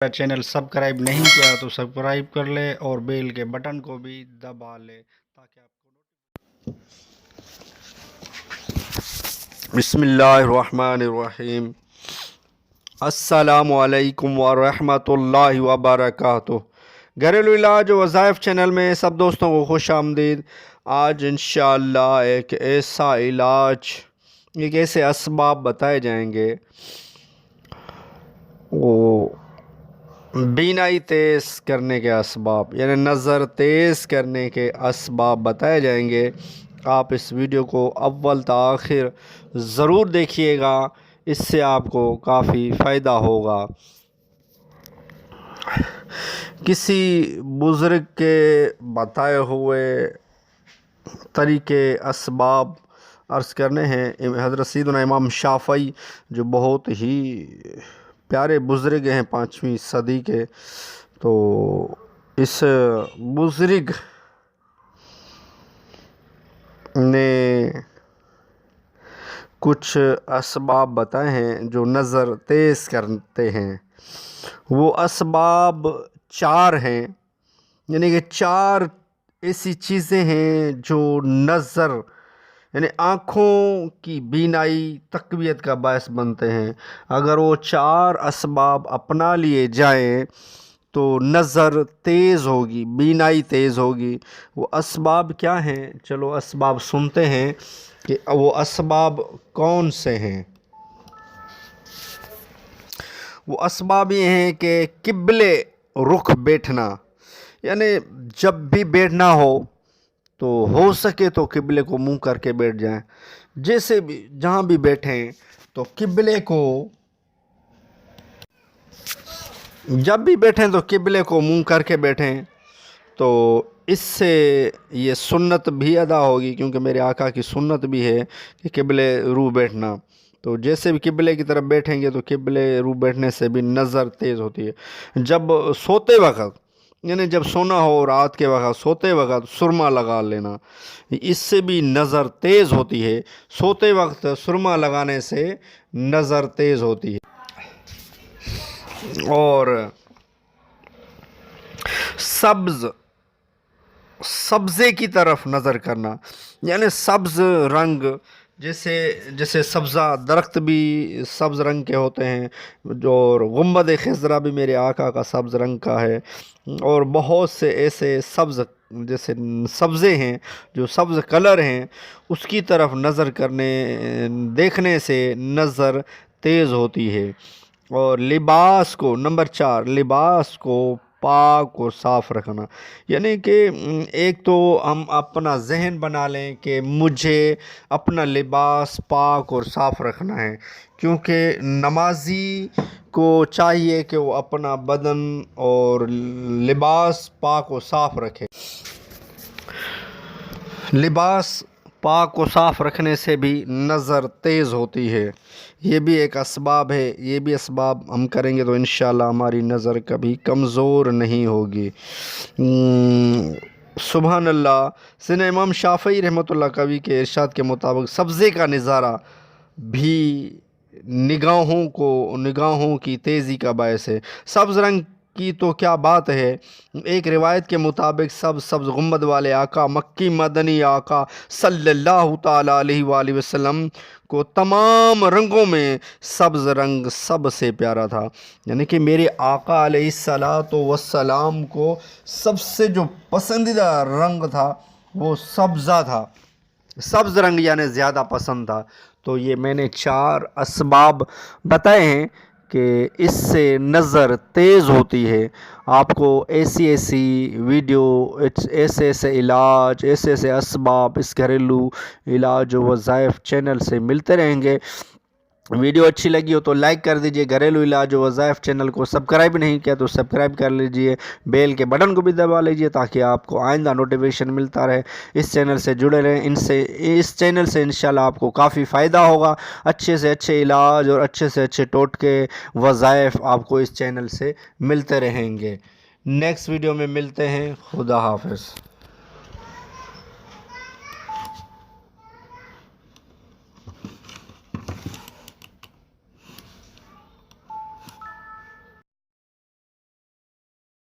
मेरा channel subscribe नहीं किया तो सब्सक्राइब कर ले और बेल के बटन को भी दबा ले ताकि आपको बिस्मिल्लाहिर्रहमानिर्रहीम। अस्सलामु अलैकुम वरहमतुल्लाहि वबरकातुह। घरेलू इलाज वज़ाइफ चैनल में सब दोस्तों को खुश आमदीद। आज इंशाअल्लाह एक ऐसा इलाज, एक ऐसे असबाब बताए जाएंगे, वो बीनाई तेज़ करने के असबाब यानी नज़र तेज़ करने के असबाब बताए जाएंगे। आप इस वीडियो को अव्वल से आखिर ज़रूर देखिएगा, इससे आपको काफ़ी फ़ायदा होगा। किसी बुज़ुर्ग के बताए हुए तरीके असबाब अर्ज़ करने हैं। हज़रत सैयदना इमाम शाफ़ई जो बहुत ही प्यारे बुज़ुर्ग हैं 5वीं सदी के, तो इस बुज़ुर्ग ने कुछ असबाब बताए हैं जो नज़र तेज़ करते हैं। वो असबाब 4 हैं, यानी कि 4 ऐसी चीज़ें हैं जो नज़र यानी आँखों की बीनाई तक़वियत का बायस बनते हैं। अगर वो 4 असबाब अपना लिए जाएं तो नज़र तेज़ होगी, बीनाई तेज़ होगी। वो असबाब क्या हैं? चलो असबाब सुनते हैं कि वो असबाब कौन से हैं। वो असबाब ये हैं कि क़िबले रुख बैठना, यानी जब भी बैठना हो सके तो क़िबले को मुंह करके बैठ जाएं। जैसे भी जहाँ भी बैठें तो क़िबले को, जब भी बैठें तो क़िबले को मुंह करके बैठें। तो इससे ये सुन्नत भी अदा होगी, क्योंकि मेरे आका की सुन्नत भी है कि क़िबले रू बैठना। तो जैसे भी क़िबले की तरफ बैठेंगे तो क़िबले रू बैठने से भी नज़र तेज़ होती है। जब सोते वक़्त, यानी जब सोना हो रात के वक़्त, सोते वक़्त सुरमा लगा लेना, इससे भी नज़र तेज़ होती है। सोते वक़्त सुरमा लगाने से नज़र तेज़ होती है। और सब्ज़े की तरफ नज़र करना, यानी सब्ज़ रंग, जैसे सब्ज़ा दरख्त भी सब्ज़ रंग के होते हैं, और गुंबद खिज़रा भी मेरे आका का सब्ज़ रंग का है। और बहुत से ऐसे सब्ज़ जैसे सब्ज़े हैं जो सब्ज़ कलर हैं, उसकी तरफ नज़र देखने से नज़र तेज़ होती है। और लिबास को, नंबर 4, लिबास को पाक और साफ़ रखना, यानी कि एक तो हम अपना जहन बना लें कि मुझे अपना लिबास पाक और साफ़ रखना है, क्योंकि नमाजी को चाहिए कि वो अपना बदन और लिबास पाक और साफ़ रखे। लिबास पाक और साफ़ रखने से भी नज़र तेज़ होती है। ये भी एक असबाब है। ये भी असबाब हम करेंगे तो इंशाअल्लाह हमारी नज़र कभी कमज़ोर नहीं होगी। सुभान अल्लाह। सैयदना इमाम शाफ़ई रहमतुल्लाह कवी के इरशाद के मुताबिक सब्ज़े का नज़ारा भी निगाहों की तेज़ी का बायस है। सब्ज़ रंग की तो क्या बात है। एक रिवायत के मुताबिक सब्ज़ गुंबद वाले आका, मक्की मदनी आका सल्लल्लाहु ताला अलैहि वसल्लम को तमाम रंगों में सब्ज़ रंग सबसे प्यारा था, यानी कि मेरे आका अलैहिस्सलातु वस्सलाम को सबसे जो पसंदीदा रंग था वो सब्ज़ा था, सब्ज़ रंग यानी ज़्यादा पसंद था। तो ये मैंने 4 असबाब बताए हैं कि इससे नज़र तेज़ होती है। आपको ऐसी वीडियो, ऐसे इलाज, ऐसे असबाब इस घरेलू इलाज वज़ाइफ चैनल से मिलते रहेंगे। वीडियो अच्छी लगी हो तो लाइक कर दीजिए। घरेलू इलाज वज़ाइफ चैनल को सब्सक्राइब नहीं किया तो सब्सक्राइब कर लीजिए, बेल के बटन को भी दबा लीजिए ताकि आपको आइंदा नोटिफिकेशन मिलता रहे। इस चैनल से जुड़े रहें। इस चैनल से इंशाल्लाह आपको काफ़ी फ़ायदा होगा। अच्छे से अच्छे इलाज और अच्छे से अच्छे टोटके वज़ाइफ आपको इस चैनल से मिलते रहेंगे। नेक्स्ट वीडियो में मिलते हैं। खुदा हाफ़िज़।